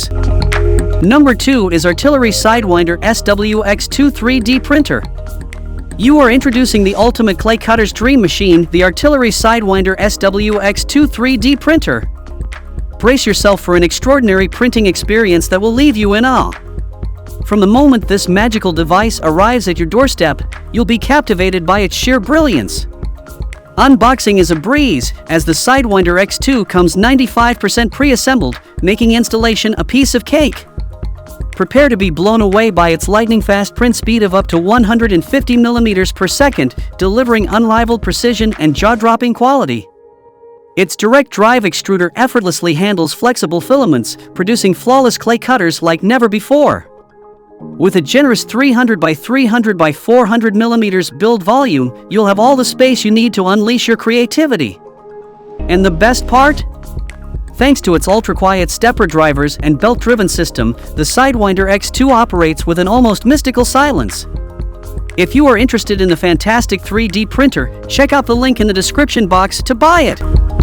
products. Number 2 is Artillery Sidewinder SW-X2 3D printer. You are introducing the ultimate clay cutter's dream machine, the Artillery Sidewinder SW-X2 3D printer. Brace yourself for an extraordinary printing experience that will leave you in awe. From the moment this magical device arrives at your doorstep, you'll be captivated by its sheer brilliance. Unboxing is a breeze, as the Sidewinder X2 comes 95% pre-assembled, making installation a piece of cake. Prepare to be blown away by its lightning-fast print speed of up to 150 mm per second, delivering unrivaled precision and jaw-dropping quality. Its Direct Drive Extruder effortlessly handles flexible filaments, producing flawless clay cutters like never before. With a generous 300 by 300 by 400 mm build volume, you'll have all the space you need to unleash your creativity. And the best part? Thanks to its ultra-quiet stepper drivers and belt-driven system, the Sidewinder X2 operates with an almost mystical silence. If you are interested in the fantastic 3D printer, check out the link in the description box to buy it.